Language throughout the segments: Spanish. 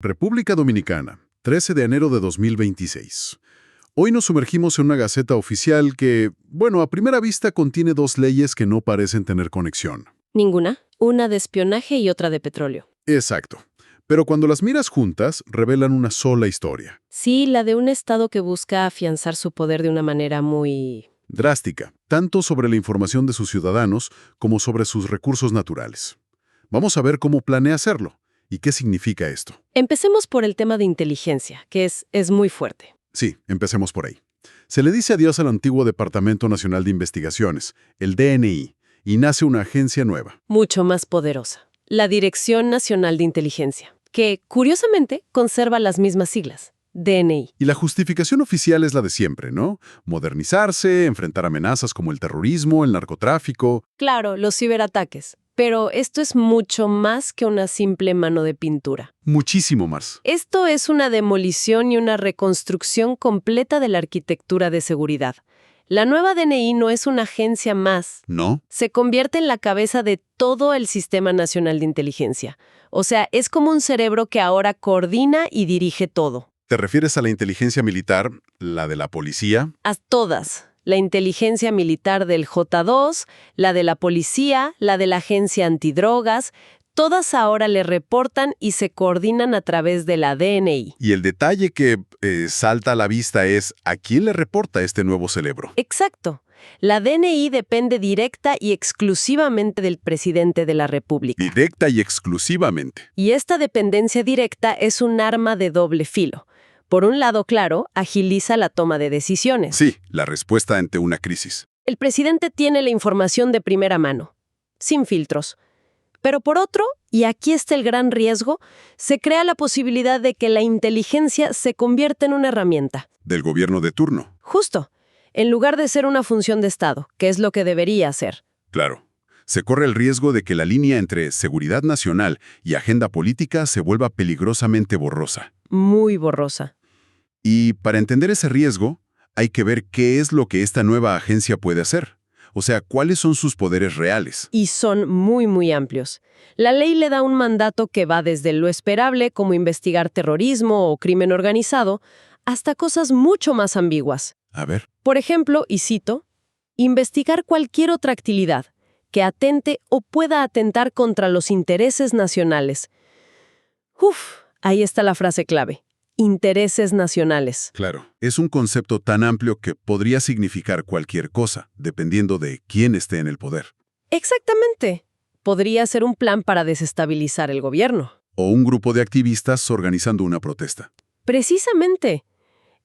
República Dominicana, 13 de enero de 2026. Hoy nos sumergimos en una gaceta oficial que, bueno, a primera vista contiene dos leyes que no parecen tener conexión. Ninguna. Una de espionaje y otra de petróleo. Exacto. Pero cuando las miras juntas, revelan una sola historia. Sí, la de un Estado que busca afianzar su poder de una manera muy... Drástica, tanto sobre la información de sus ciudadanos como sobre sus recursos naturales. Vamos a ver cómo planea hacerlo y qué significa esto. Empecemos por el tema de inteligencia, que es muy fuerte. Sí, empecemos por ahí. Se le dice adiós al antiguo Departamento Nacional de Investigaciones, el DNI, y nace una agencia nueva. Mucho más poderosa. La Dirección Nacional de Inteligencia, que, curiosamente, conserva las mismas siglas. DNI. Y la justificación oficial es la de siempre, ¿no? Modernizarse, enfrentar amenazas como el terrorismo, el narcotráfico. Claro, los ciberataques. Pero esto es mucho más que una simple mano de pintura. Muchísimo más. Esto es una demolición y una reconstrucción completa de la arquitectura de seguridad. La nueva DNI no es una agencia más. ¿No? Se convierte en la cabeza de todo el Sistema Nacional de Inteligencia. O sea, es como un cerebro que ahora coordina y dirige todo. ¿Te refieres a la inteligencia militar, la de la policía? A todas. La inteligencia militar del J2, la de la policía, la de la agencia antidrogas, todas ahora le reportan y se coordinan a través de la DNI. Y el detalle que salta a la vista es ¿a quién le reporta este nuevo cerebro? Exacto. La DNI depende directa y exclusivamente del presidente de la República. Directa y exclusivamente. Y esta dependencia directa es un arma de doble filo. Por un lado, claro, agiliza la toma de decisiones. Sí, la respuesta ante una crisis. El presidente tiene la información de primera mano, sin filtros. Pero por otro, y aquí está el gran riesgo, se crea la posibilidad de que la inteligencia se convierta en una herramienta. Del gobierno de turno. Justo, en lugar de ser una función de Estado, que es lo que debería ser. Claro. Se corre el riesgo de que la línea entre seguridad nacional y agenda política se vuelva peligrosamente borrosa. Muy borrosa. Y para entender ese riesgo, hay que ver qué es lo que esta nueva agencia puede hacer. O sea, cuáles son sus poderes reales. Y son muy, muy amplios. La ley le da un mandato que va desde lo esperable, como investigar terrorismo o crimen organizado, hasta cosas mucho más ambiguas. A ver. Por ejemplo, y cito, investigar cualquier otra actividad que atente o pueda atentar contra los intereses nacionales. Ahí está la frase clave. Intereses nacionales. Claro. Es un concepto tan amplio que podría significar cualquier cosa, dependiendo de quién esté en el poder. Exactamente. Podría ser un plan para desestabilizar el gobierno. O un grupo de activistas organizando una protesta. Precisamente.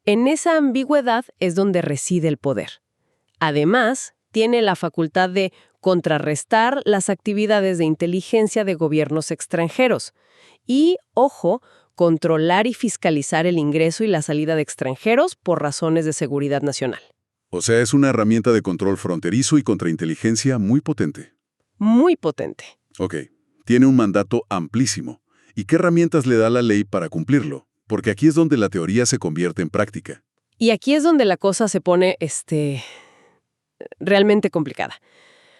En esa ambigüedad es donde reside el poder. Además, tiene la facultad de contrarrestar las actividades de inteligencia de gobiernos extranjeros. Y, ojo, controlar y fiscalizar el ingreso y la salida de extranjeros por razones de seguridad nacional. O sea, es una herramienta de control fronterizo y contrainteligencia muy potente. Muy potente. Ok. Tiene un mandato amplísimo. ¿Y qué herramientas le da la ley para cumplirlo? Porque aquí es donde la teoría se convierte en práctica. Y aquí es donde la cosa se pone, realmente complicada.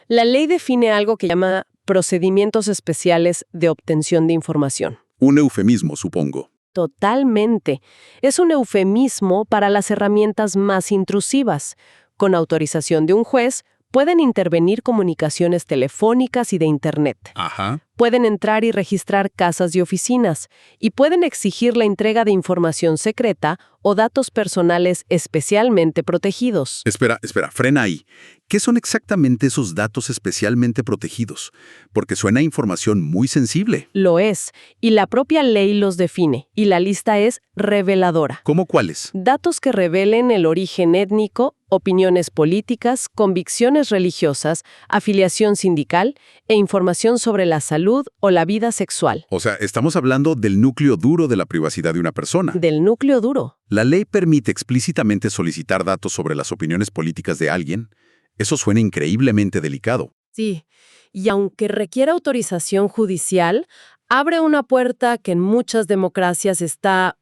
La ley define algo que llama procedimientos especiales de obtención de información. Un eufemismo, supongo. Totalmente. Es un eufemismo para las herramientas más intrusivas. Con autorización de un juez, pueden intervenir comunicaciones telefónicas y de Internet. Ajá. Pueden entrar y registrar casas y oficinas, y pueden exigir la entrega de información secreta o datos personales especialmente protegidos. Espera, frena ahí. ¿Qué son exactamente esos datos especialmente protegidos? Porque suena a información muy sensible. Lo es, y la propia ley los define, y la lista es reveladora. ¿Cómo cuáles? Datos que revelen el origen étnico, opiniones políticas, convicciones religiosas, afiliación sindical e información sobre la salud o la vida sexual. O sea, estamos hablando del núcleo duro de la privacidad de una persona. Del núcleo duro. La ley permite explícitamente solicitar datos sobre las opiniones políticas de alguien. Eso suena increíblemente delicado. Sí, y aunque requiera autorización judicial, abre una puerta que en muchas democracias está,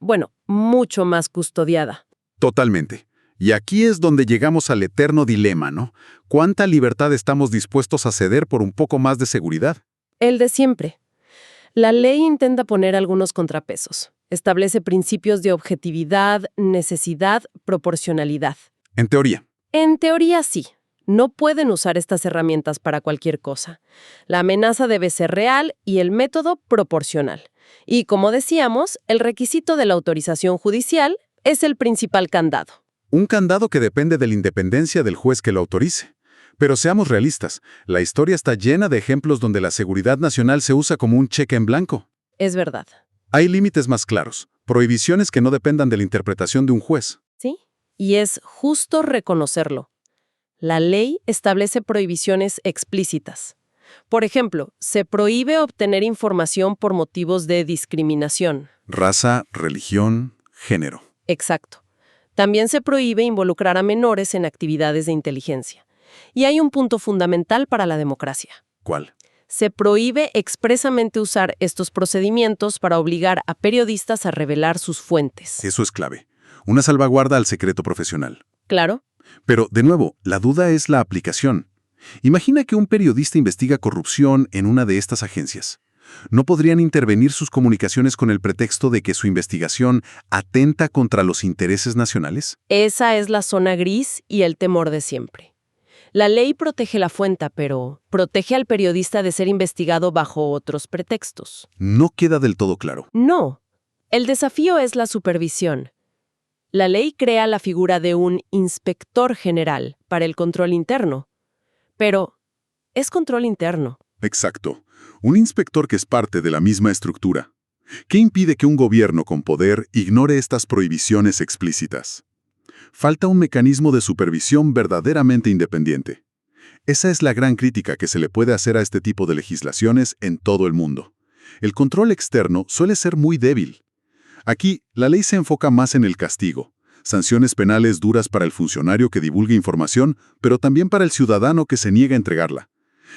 mucho más custodiada. Totalmente. Y aquí es donde llegamos al eterno dilema, ¿no? ¿Cuánta libertad estamos dispuestos a ceder por un poco más de seguridad? El de siempre. La ley intenta poner algunos contrapesos. Establece principios de objetividad, necesidad, proporcionalidad. En teoría. En teoría sí. No pueden usar estas herramientas para cualquier cosa. La amenaza debe ser real y el método proporcional. Y como decíamos, el requisito de la autorización judicial es el principal candado. Un candado que depende de la independencia del juez que lo autorice. Pero seamos realistas, la historia está llena de ejemplos donde la seguridad nacional se usa como un cheque en blanco. Es verdad. Hay límites más claros, prohibiciones que no dependan de la interpretación de un juez. ¿Sí? Y es justo reconocerlo. La ley establece prohibiciones explícitas. Por ejemplo, se prohíbe obtener información por motivos de discriminación. Raza, religión, género. Exacto. También se prohíbe involucrar a menores en actividades de inteligencia. Y hay un punto fundamental para la democracia. ¿Cuál? Se prohíbe expresamente usar estos procedimientos para obligar a periodistas a revelar sus fuentes. Eso es clave. Una salvaguarda al secreto profesional. Claro. Pero, de nuevo, la duda es la aplicación. Imagina que un periodista investiga corrupción en una de estas agencias. ¿No podrían intervenir sus comunicaciones con el pretexto de que su investigación atenta contra los intereses nacionales? Esa es la zona gris y el temor de siempre. La ley protege la fuente, pero protege al periodista de ser investigado bajo otros pretextos. No queda del todo claro. No. El desafío es la supervisión. La ley crea la figura de un inspector general para el control interno. Pero es control interno. Exacto. Un inspector que es parte de la misma estructura. ¿Qué impide que un gobierno con poder ignore estas prohibiciones explícitas? Falta un mecanismo de supervisión verdaderamente independiente. Esa es la gran crítica que se le puede hacer a este tipo de legislaciones en todo el mundo. El control externo suele ser muy débil. Aquí, la ley se enfoca más en el castigo, sanciones penales duras para el funcionario que divulgue información, pero también para el ciudadano que se niega a entregarla.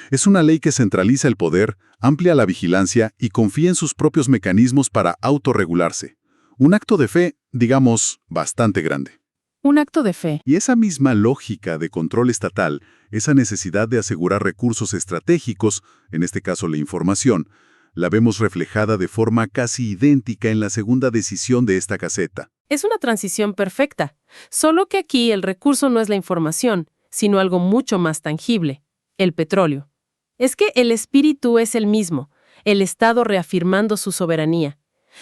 Es una ley que centraliza el poder, amplia la vigilancia y confía en sus propios mecanismos para autorregularse. Un acto de fe, digamos, bastante grande. Un acto de fe. Y esa misma lógica de control estatal, esa necesidad de asegurar recursos estratégicos, en este caso la información, la vemos reflejada de forma casi idéntica en la segunda decisión de esta Gaceta. Es una transición perfecta, solo que aquí el recurso no es la información, sino algo mucho más tangible, el petróleo. Es que el espíritu es el mismo, el Estado reafirmando su soberanía.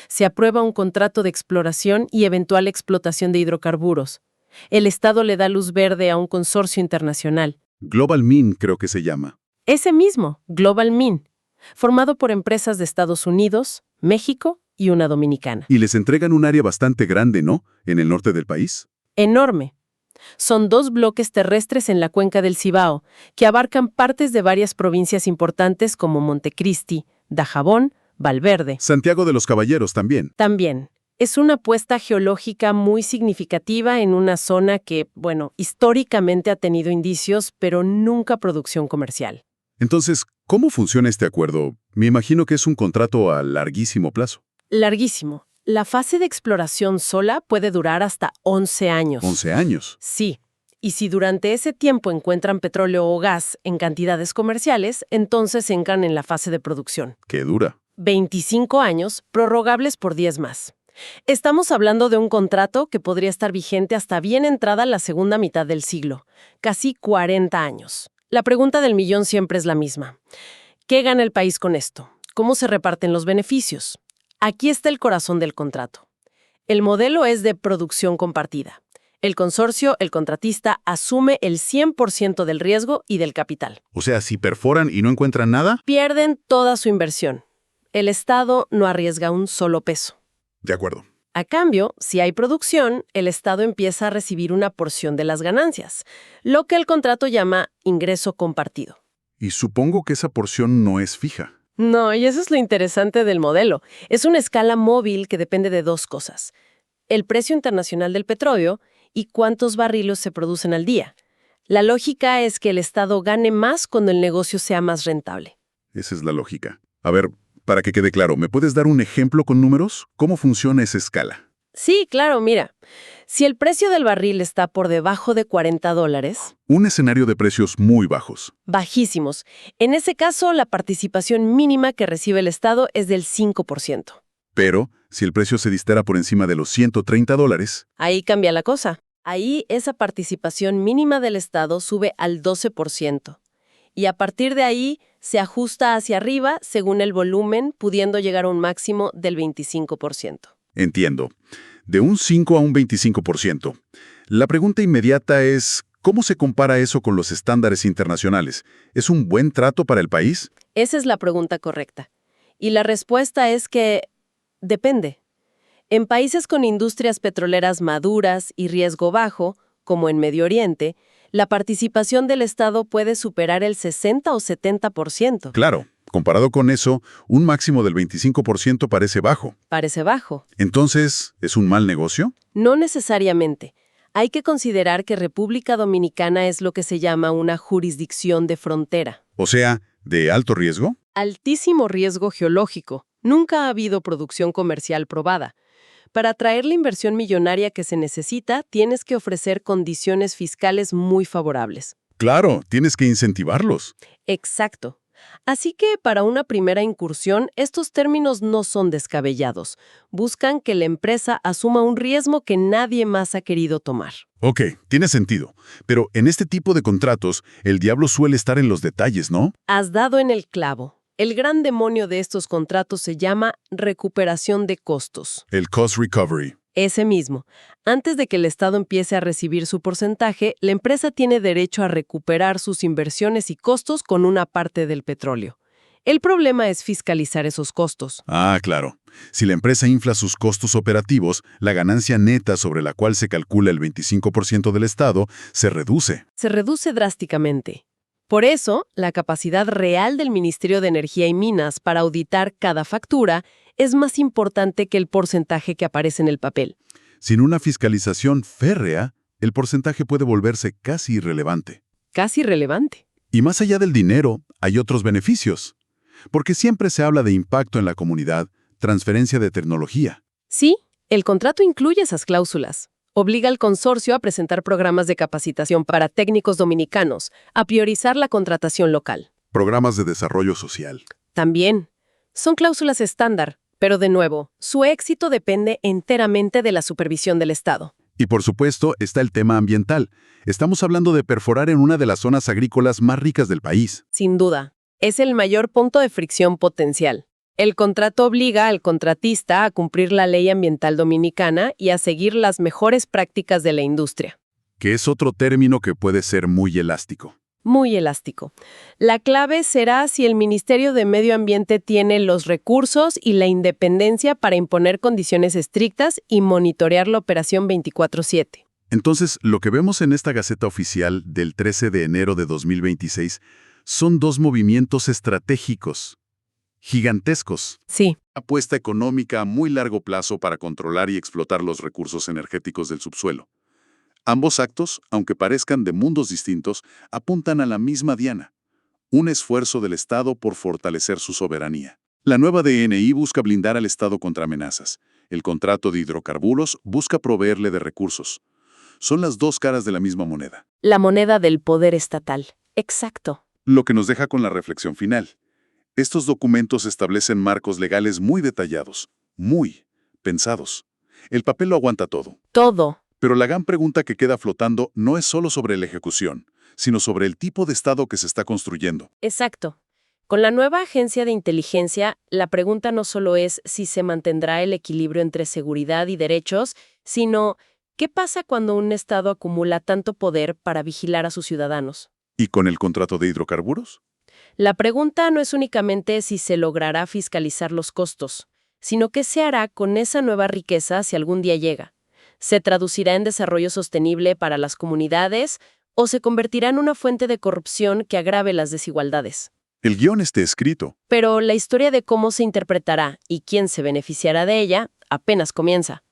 Se aprueba un contrato de exploración y eventual explotación de hidrocarburos. El Estado le da luz verde a un consorcio internacional. Global Min creo que se llama. Ese mismo, Global Min, formado por empresas de Estados Unidos, México y una dominicana. Y les entregan un área bastante grande, ¿no? En el norte del país. Enorme. Son 2 bloques terrestres en la cuenca del Cibao, que abarcan partes de varias provincias importantes como Montecristi, Dajabón, Valverde. Santiago de los Caballeros también. También. Es una apuesta geológica muy significativa en una zona que, históricamente ha tenido indicios, pero nunca producción comercial. Entonces, ¿cómo funciona este acuerdo? Me imagino que es un contrato a larguísimo plazo. Larguísimo. La fase de exploración sola puede durar hasta 11 años. ¿11 años? Sí. Y si durante ese tiempo encuentran petróleo o gas en cantidades comerciales, entonces entran en la fase de producción. ¡Qué dura! 25 años, prorrogables por 10 más. Estamos hablando de un contrato que podría estar vigente hasta bien entrada la segunda mitad del siglo, casi 40 años. La pregunta del millón siempre es la misma. ¿Qué gana el país con esto? ¿Cómo se reparten los beneficios? Aquí está el corazón del contrato. El modelo es de producción compartida. El consorcio, el contratista, asume el 100% del riesgo y del capital. O sea, si perforan y no encuentran nada... Pierden toda su inversión. El Estado no arriesga un solo peso. De acuerdo. A cambio, si hay producción, el Estado empieza a recibir una porción de las ganancias, lo que el contrato llama ingreso compartido. Y supongo que esa porción no es fija. No, y eso es lo interesante del modelo. Es una escala móvil que depende de 2 cosas. El precio internacional del petróleo y cuántos barriles se producen al día. La lógica es que el Estado gane más cuando el negocio sea más rentable. Esa es la lógica. A ver, para que quede claro, ¿me puedes dar un ejemplo con números? ¿Cómo funciona esa escala? Sí, claro, mira. Si el precio del barril está por debajo de $40... Un escenario de precios muy bajos. Bajísimos. En ese caso, la participación mínima que recibe el Estado es del 5%. Pero, si el precio se distara por encima de los $130, Ahí cambia la cosa. Ahí esa participación mínima del Estado sube al 12%. Y a partir de ahí se ajusta hacia arriba según el volumen, pudiendo llegar a un máximo del 25%. entiendo, de un 5 a un 25%. La pregunta inmediata es, ¿cómo se compara eso con los estándares internacionales? ¿Es un buen trato para el país? Esa es la pregunta correcta. Y la respuesta es que depende. En países con industrias petroleras maduras y riesgo bajo, como en Medio Oriente, la participación del Estado puede superar el 60 o 70%. Claro, comparado con eso, un máximo del 25% parece bajo. Parece bajo. Entonces, ¿es un mal negocio? No necesariamente. Hay que considerar que República Dominicana es lo que se llama una jurisdicción de frontera. O sea, ¿de alto riesgo? Altísimo riesgo geológico. Nunca ha habido producción comercial probada. Para atraer la inversión millonaria que se necesita, tienes que ofrecer condiciones fiscales muy favorables. Claro, tienes que incentivarlos. Exacto. Así que para una primera incursión, estos términos no son descabellados. Buscan que la empresa asuma un riesgo que nadie más ha querido tomar. Ok, tiene sentido. Pero en este tipo de contratos, el diablo suele estar en los detalles, ¿no? Has dado en el clavo. El gran demonio de estos contratos se llama recuperación de costos. El cost recovery. Ese mismo. Antes de que el Estado empiece a recibir su porcentaje, la empresa tiene derecho a recuperar sus inversiones y costos con una parte del petróleo. El problema es fiscalizar esos costos. Ah, claro. Si la empresa infla sus costos operativos, la ganancia neta sobre la cual se calcula el 25% del Estado se reduce. Se reduce drásticamente. Por eso, la capacidad real del Ministerio de Energía y Minas para auditar cada factura es más importante que el porcentaje que aparece en el papel. Sin una fiscalización férrea, el porcentaje puede volverse casi irrelevante. Casi relevante. Y más allá del dinero, hay otros beneficios. Porque siempre se habla de impacto en la comunidad, transferencia de tecnología. Sí, el contrato incluye esas cláusulas. Obliga al consorcio a presentar programas de capacitación para técnicos dominicanos, a priorizar la contratación local. Programas de desarrollo social. También, son cláusulas estándar, pero de nuevo, su éxito depende enteramente de la supervisión del Estado. Y por supuesto está el tema ambiental. Estamos hablando de perforar en una de las zonas agrícolas más ricas del país. Sin duda, es el mayor punto de fricción potencial. El contrato obliga al contratista a cumplir la ley ambiental dominicana y a seguir las mejores prácticas de la industria. Que es otro término que puede ser muy elástico. Muy elástico. La clave será si el Ministerio de Medio Ambiente tiene los recursos y la independencia para imponer condiciones estrictas y monitorear la operación 24/7. Entonces, lo que vemos en esta Gaceta Oficial del 13 de enero de 2026 son dos movimientos estratégicos, gigantescos. Sí, Apuesta económica a muy largo plazo para controlar y explotar los recursos energéticos del subsuelo. Ambos actos, aunque parezcan de mundos distintos, apuntan a la misma diana, un esfuerzo del Estado por fortalecer su soberanía. La nueva DNI busca blindar al Estado contra amenazas. El contrato de hidrocarburos busca proveerle de recursos. Son las dos caras de la misma moneda. la moneda del poder estatal. Exacto. Lo que nos deja con la reflexión final. Estos documentos establecen marcos legales muy detallados, muy pensados. El papel lo aguanta todo. Todo. Pero la gran pregunta que queda flotando no es solo sobre la ejecución, sino sobre el tipo de Estado que se está construyendo. Exacto. Con la nueva agencia de inteligencia, la pregunta no solo es si se mantendrá el equilibrio entre seguridad y derechos, sino ¿qué pasa cuando un Estado acumula tanto poder para vigilar a sus ciudadanos? ¿Y con el contrato de hidrocarburos? La pregunta no es únicamente si se logrará fiscalizar los costos, sino qué se hará con esa nueva riqueza si algún día llega. ¿Se traducirá en desarrollo sostenible para las comunidades o se convertirá en una fuente de corrupción que agrave las desigualdades? El guión esté escrito. Pero la historia de cómo se interpretará y quién se beneficiará de ella apenas comienza.